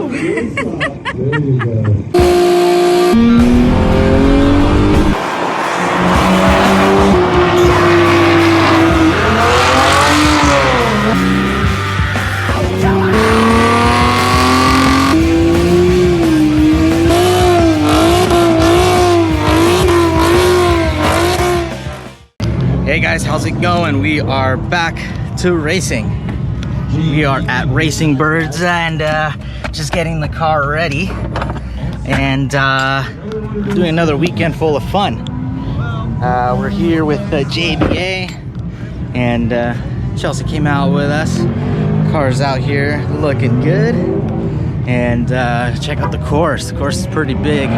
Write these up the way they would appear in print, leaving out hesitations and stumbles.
go. There you go. Hey guys, how's it going? We are back to racing. We are at Racing Byrds and just getting the car ready and doing another weekend full of fun. We're here with JBA and Chelsea came out with us. Car's out here looking good, and check out the course. The course is pretty big.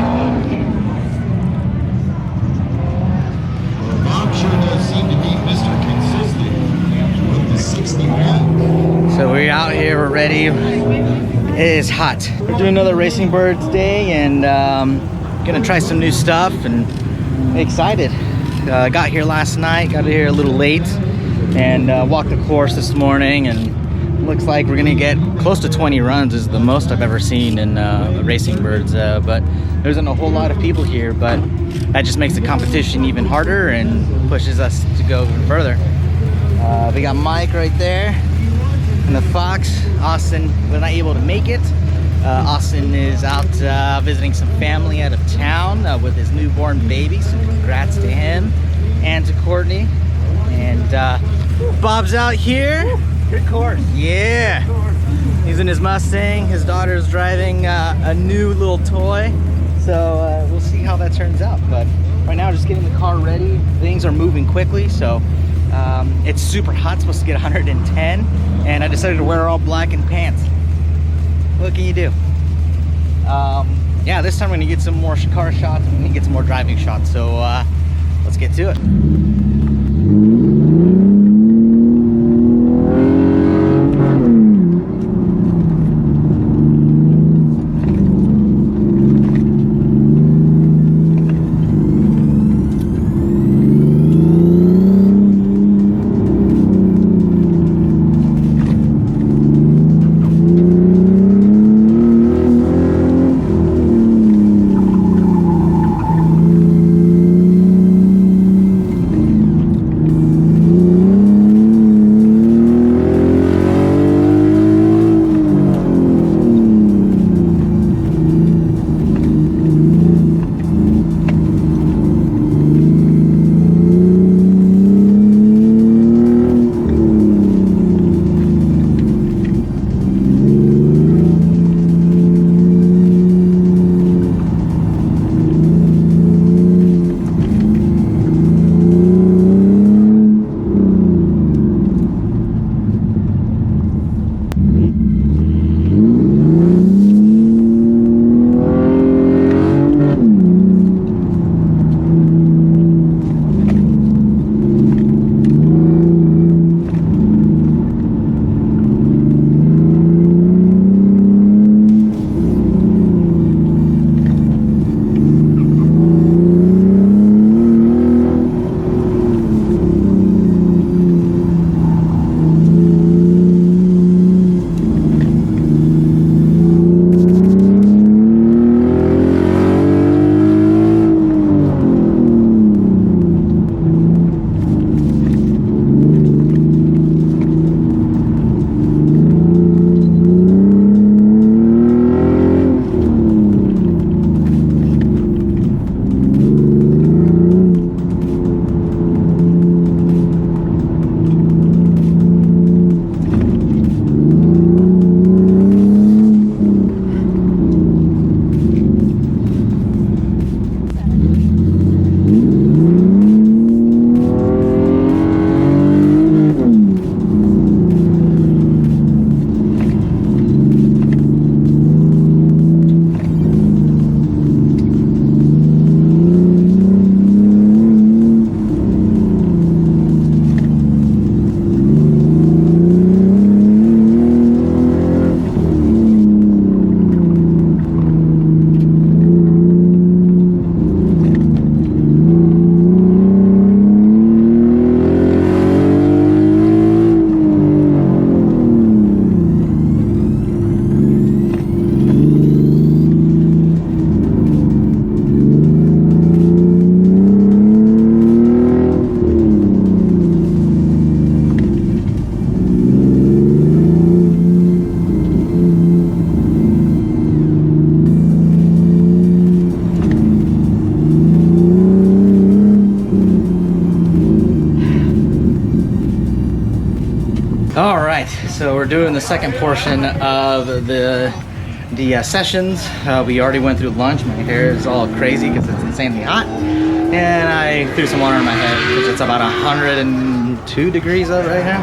So we're out here, we're ready. It is hot. We're doing another Racing Byrds day and gonna try some new stuff and excited. Got here last night, got here a little late and walked the course this morning, and looks like we're gonna get close to 20 runs. Is the most I've ever seen in Racing Byrds, but there isn't a whole lot of people here, but that just makes the competition even harder and pushes us to go even further. We got Mike right there and the Fox. Austin was not able to make it. Austin is out visiting some family out of town with his newborn baby, so congrats to him and to Courtney. And Bob's out here. Good course. Yeah. He's in his Mustang. His daughter's driving a new little toy. So we'll see how that turns out. But right now, just getting the car ready. Things are moving quickly, so it's super hot. It's supposed to get 110, and I decided to wear all black and pants. What can you do? Yeah, this time we're gonna get some more car shots. We're gonna get some more driving shots. So let's get to it. doing the second portion of the sessions. We already went through lunch. My hair is all crazy because it's insanely hot, and I threw some water on my head because it's about 102 degrees out right now.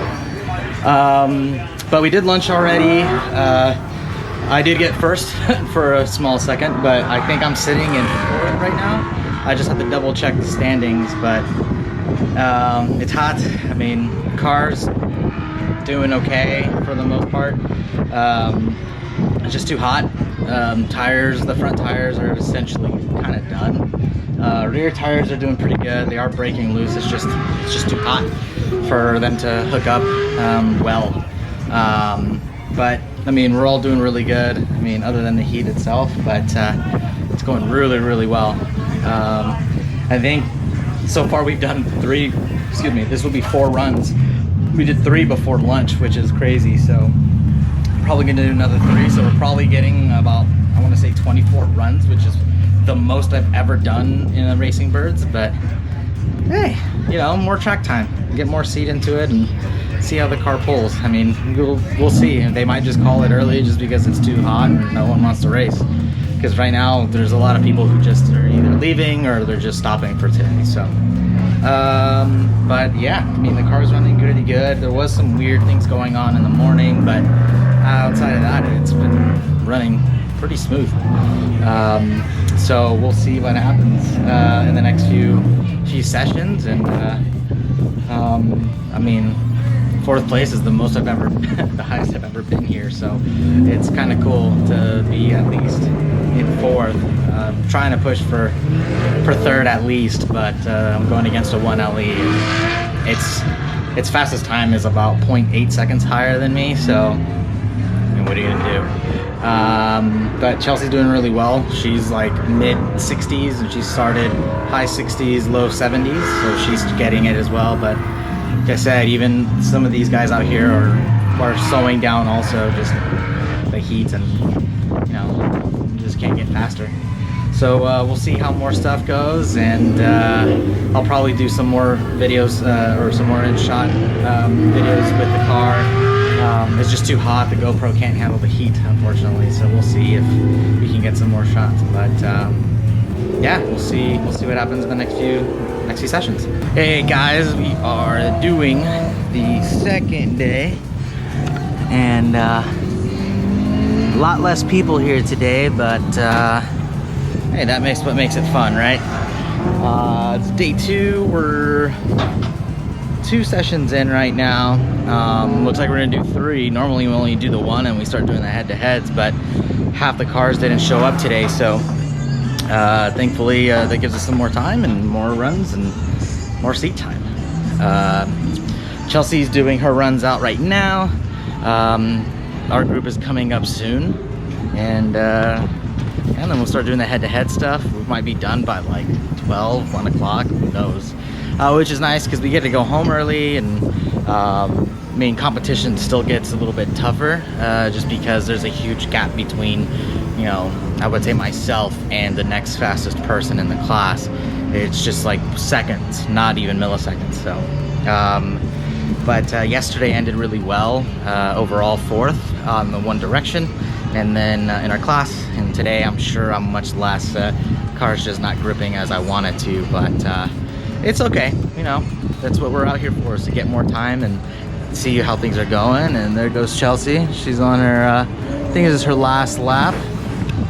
But we did lunch already. I did get first for a small second, but I think I'm sitting in fourth right now. I just have to double check the standings, but it's hot. I mean, cars doing okay for the most part. It's just too hot. Tires, the front tires are essentially kind of done. Rear tires are doing pretty good. They are breaking loose. It's just too hot for them to hook up well. But I mean, we're all doing really good. I mean, other than the heat itself, but it's going really, really well. I think so far we've done this will be 4 runs. We did 3 before lunch, which is crazy. So probably gonna do another 3. So we're probably getting about, I want to say 24 runs, which is the most I've ever done in a Racing Byrds. But hey, you know, more track time, get more seat into it, and see how the car pulls. I mean, we'll see. They might just call it early just because it's too hot and no one wants to race. Because right now there's a lot of people who just are either leaving or they're just stopping for today. So, but yeah, I mean, the car's running pretty good. There was some weird things going on in the morning, but outside of that, it's been running pretty smooth. So we'll see what happens in the next few sessions. And I mean, 4th place is the most I've ever, the highest I've ever been here. So it's kind of cool to be at least in 4th. Trying to push for 3rd at least, but I'm going against a 1 LE. Its fastest time is about 0.8 seconds higher than me. So, I mean, what are you gonna do? But Chelsea's doing really well. She's like mid 60s, and she started high 60s, low 70s. So she's getting it as well. But like I said, even some of these guys out here are slowing down also, just the heat, and you know, just can't get faster. So we'll see how more stuff goes, and I'll probably do some more videos or some more in-shot videos with the car. It's just too hot. The GoPro can't handle the heat, unfortunately. So we'll see if we can get some more shots. But yeah, we'll see what happens in the next few sessions. Hey guys, we are doing the second day, and a lot less people here today, but hey, that's what makes it fun, right? It's day 2. We're 2 sessions in right now. Looks like we're gonna do 3. Normally we only do the 1 and we start doing the head-to-heads, but half the cars didn't show up today, so thankfully that gives us some more time and more runs and more seat time. Chelsea's doing her runs out right now. Our group is coming up soon, and then we'll start doing the head-to-head stuff. We might be done by like 12, 1 o'clock, who knows. Which is nice because we get to go home early, and I mean, competition still gets a little bit tougher just because there's a huge gap between, you know, I would say myself and the next fastest person in the class. It's just like seconds, not even milliseconds. So, but yesterday ended really well. Overall 4th on the one direction, and then in our class. And today I'm sure I'm much less. Car's just not gripping as I wanted to, but it's okay. You know, that's what we're out here for, is to get more time and see how things are going. And there goes Chelsea. She's on her, I think this is her last lap.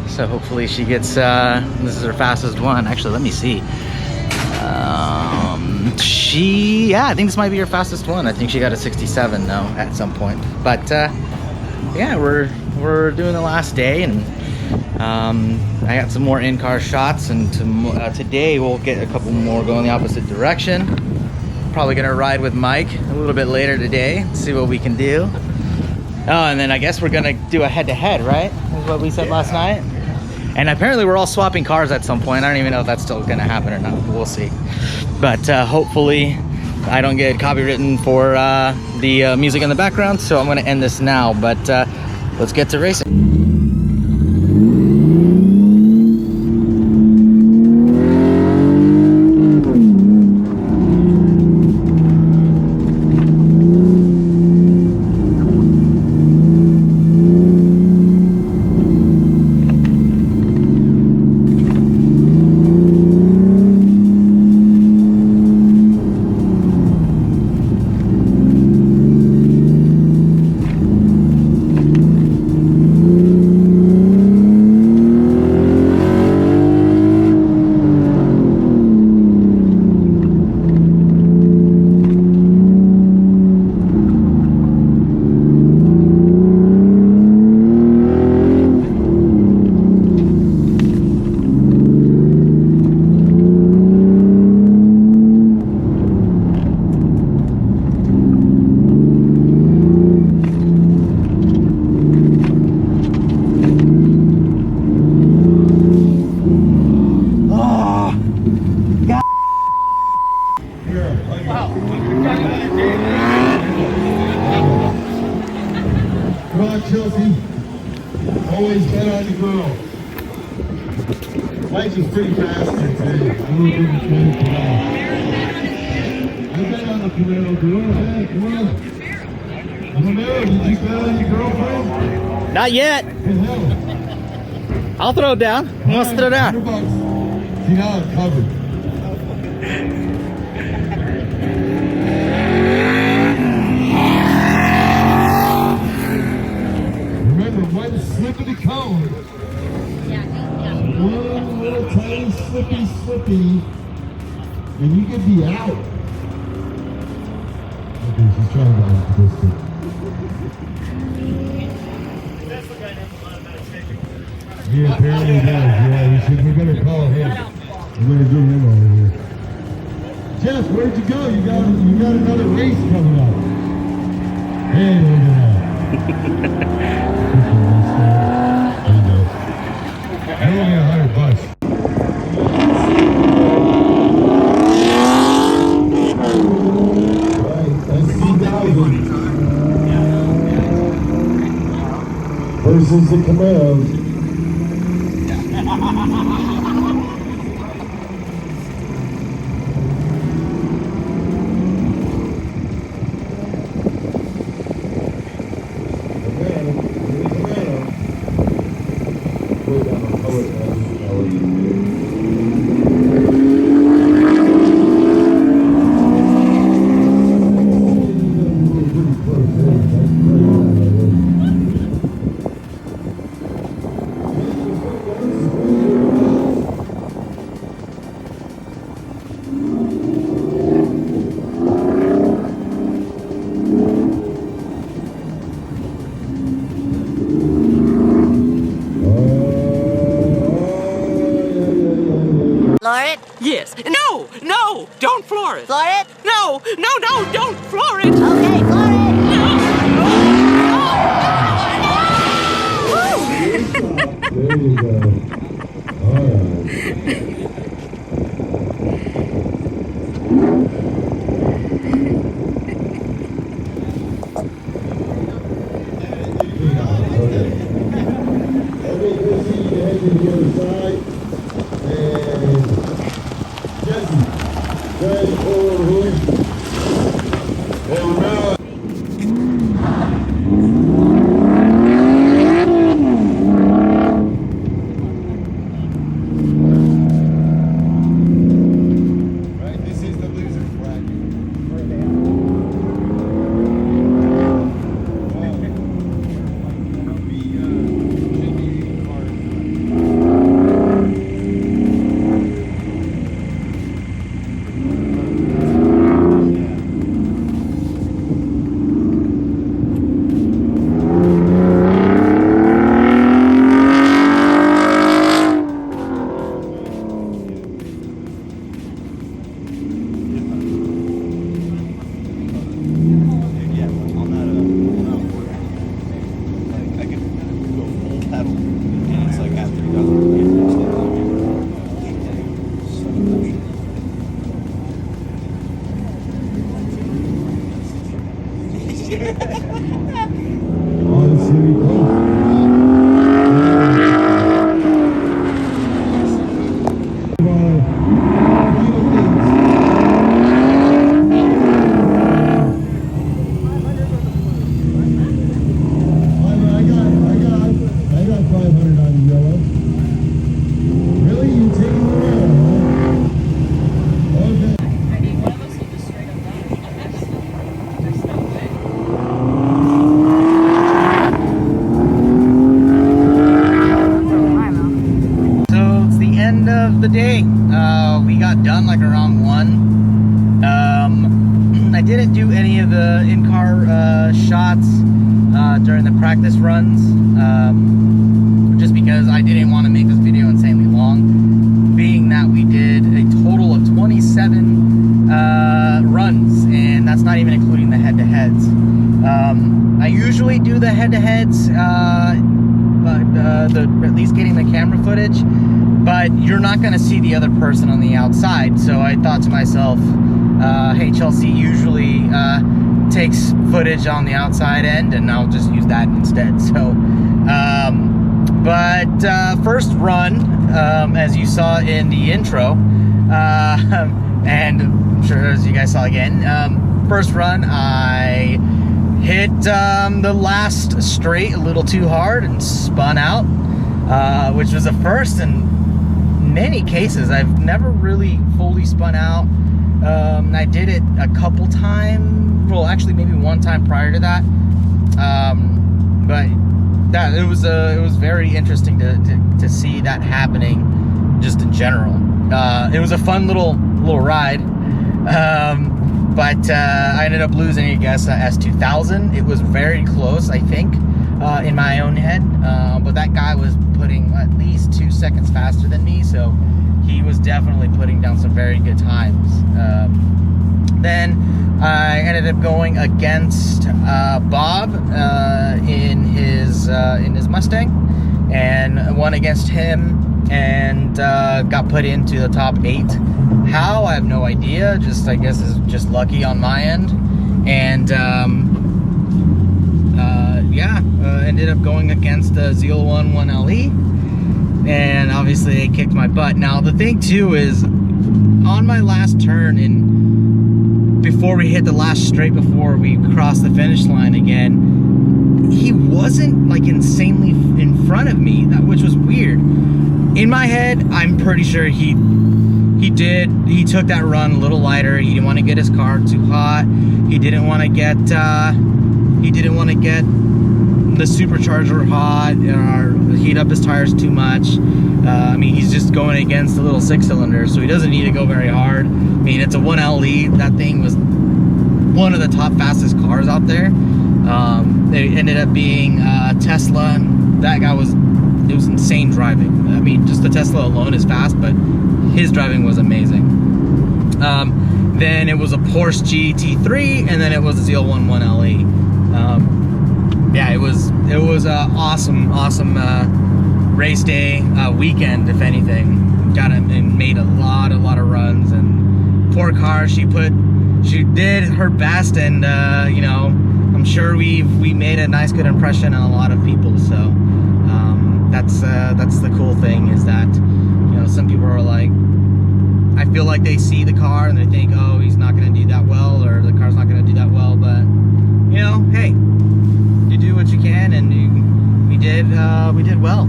So hopefully she gets, this is her fastest one. Actually, let me see. Yeah, I think this might be her fastest one. I think she got a 67 though at some point. But yeah, we're doing the last day, and I got some more in-car shots, and today we'll get a couple more going the opposite direction. Probably gonna ride with Mike a little bit later today, see what we can do. Oh, and then I guess we're gonna do a head-to-head, right? That's what we said last night. And apparently we're all swapping cars at some point. I don't even know if that's still gonna happen or not. We'll see. But hopefully I don't get copywritten for the music in the background, so I'm gonna end this now. But let's get to racing. Camaro. Lights is pretty fast today. I don't think it's ready for that. I've been on the Camaro, girl. Hey, come on. Camaro, did you bet on your girlfriend? Not yet. Hey, hell. I'll throw it down. Who wants to throw it down? $100. See, now it's covered. Remember, one slip of the cone. One little tiny slippy, and you could be out. Okay, she's trying to get this thing. Yeah, apparently he does. Yeah, we better call him. We're gonna get him over here. Jeff, where'd you go? You got another race coming up. Hey, look at that. There you go. That'll only $100. Right, that's 2,000 versus the Camaros. Floor it? Yes. No! No! Don't floor it! Floor it? No! No, no! Don't floor it! Okay, floor it. There you go. All right. Okay, Chrissy, you head to the other side. And Jesse, guys, over here. And remember. Right, this is the loser's bracket. The day we got done like around 1. I didn't do any of the in-car shots during the practice runs, just because I didn't want to make this video insanely long, being that we did a total of 27 runs, and that's not even including the head-to-heads. I usually do the head-to-heads, but at least getting the camera footage, but you're not going to see the other person on the outside. So I thought to myself, hey, Chelsea usually takes footage on the outside end, and I'll just use that instead. So But first run, as you saw in the intro, and I'm sure as you guys saw again, first run I hit the last straight a little too hard and spun out, which was a first in many cases. I've never really fully spun out. I did it a couple times, well actually maybe one time prior to that, but it was very interesting to see that happening just in general. It was a fun little ride, but I ended up losing, I guess, S2000. It was very close, I think, in my own head, but that guy was putting at least 2 seconds faster than me, so he was definitely putting down some very good times. Then I ended up going against Bob in his Mustang, and won against him, and got put into the top 8. How, I have no idea. Just, I guess, is just lucky on my end. And ended up going against the Z01 1LE, and obviously they kicked my butt. Now the thing too is, on my last turn, and before we hit the last straight, before we crossed the finish line again, he wasn't like insanely in front of me, which was weird. In my head, I'm pretty sure he took that run a little lighter. He didn't want to get his car too hot. He didn't want to get the supercharger hot or heat up his tires too much. I mean, he's just going against the little 6-cylinder, so he doesn't need to go very hard. I mean, it's a 1LE. That thing was one of the top fastest cars out there. It ended up being Tesla. That guy it was insane driving. I mean, just the Tesla alone is fast, but his driving was amazing. Then it was a Porsche GT3, and then it was a Z01 1LE. Yeah, it was a awesome race day, weekend, if anything. Got it and made a lot of runs, and poor car, she did her best, and you know, I'm sure we made a nice good impression on a lot of people. So that's the cool thing, is that, you know, some people are like, I feel like they see the car and they think, oh, he's not going to do that well, or the car's not going to do that well, but, you know, hey, you do what you can, and we did well.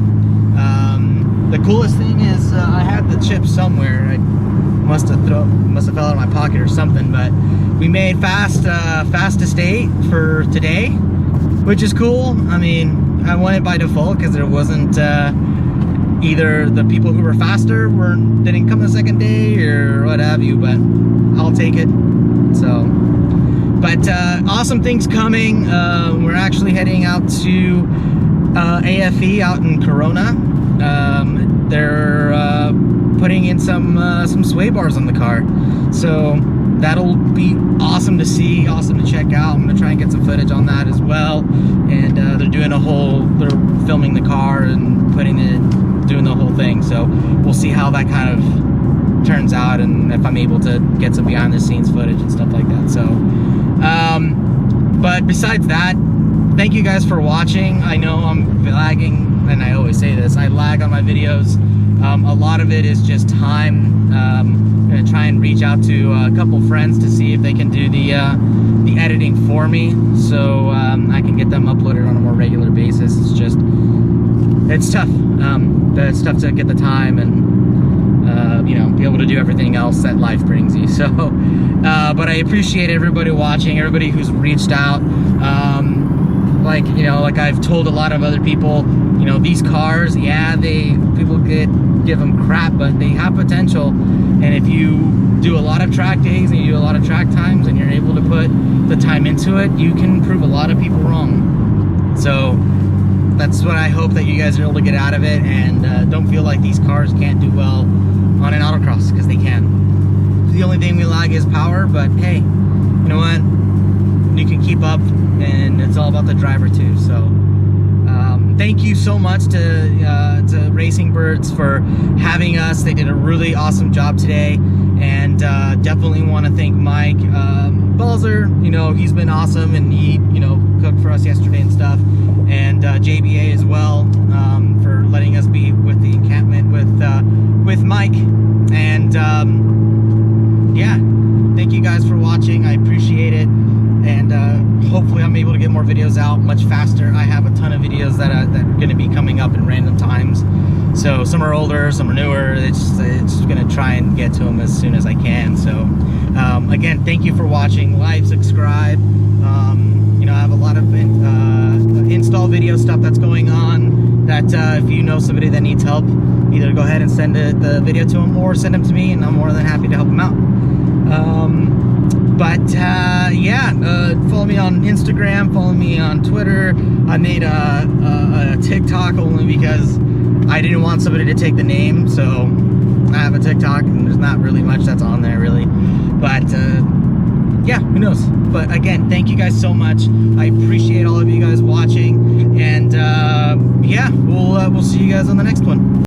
The coolest thing is, I had the chip somewhere. I must have fell out of my pocket or something, but we made fastest 8 for today, which is cool. I mean, I won it by default because there wasn't either the people who were faster didn't come the second day or what have you, but I'll take it. So, but awesome things coming. We're actually heading out to AFE out in Corona. They're putting in some sway bars on the car, so that'll be awesome to see, awesome to check out. I'm gonna try and get some footage on that as well. And they're filming the car and doing the whole thing. So we'll see how that kind of turns out, and if I'm able to get some behind the scenes footage and stuff like that. So, but besides that, thank you guys for watching. I know I'm lagging, and I always say this, I lag on my videos. A lot of it is just time. I'm gonna try and reach out to a couple friends to see if they can do the editing for me, so I can get them uploaded on a more regular basis. It's tough. It's tough to get the time and you know, be able to do everything else that life brings you. So, but I appreciate everybody watching, everybody who's reached out. Like, you know, like I've told a lot of other people, you know, these cars, yeah, people give them crap, but they have potential. And if you do a lot of track days and you do a lot of track times and you're able to put the time into it, you can prove a lot of people wrong. So that's what I hope that you guys are able to get out of it, and don't feel like these cars can't do well on an autocross, because they can. The only thing we lag is power, but hey, you know what? You can keep up, and it's all about the driver too. So thank you so much to Racing Byrds for having us. They did a really awesome job today, and definitely want to thank Mike Balzer. You know, he's been awesome, and he, you know, cooked for us yesterday and stuff, and JBA as well, for letting us be with the encampment with Mike. And yeah, thank you guys for watching. I appreciate it. And hopefully I'm able to get more videos out much faster. I have a ton of videos that are going to be coming up in random times. So some are older, some are newer. It's going to try and get to them as soon as I can. So again, thank you for watching. Like, subscribe. You know, I have a lot of install video stuff that's going on that if you know somebody that needs help, either go ahead and send the video to them or send them to me, and I'm more than happy to help them out. Yeah, follow me on Instagram, follow me on Twitter. I made a TikTok only because I didn't want somebody to take the name, so I have a TikTok and there's not really much that's on there really. But yeah, who knows? But again, thank you guys so much. I appreciate all of you guys watching, and yeah, we'll see you guys on the next one.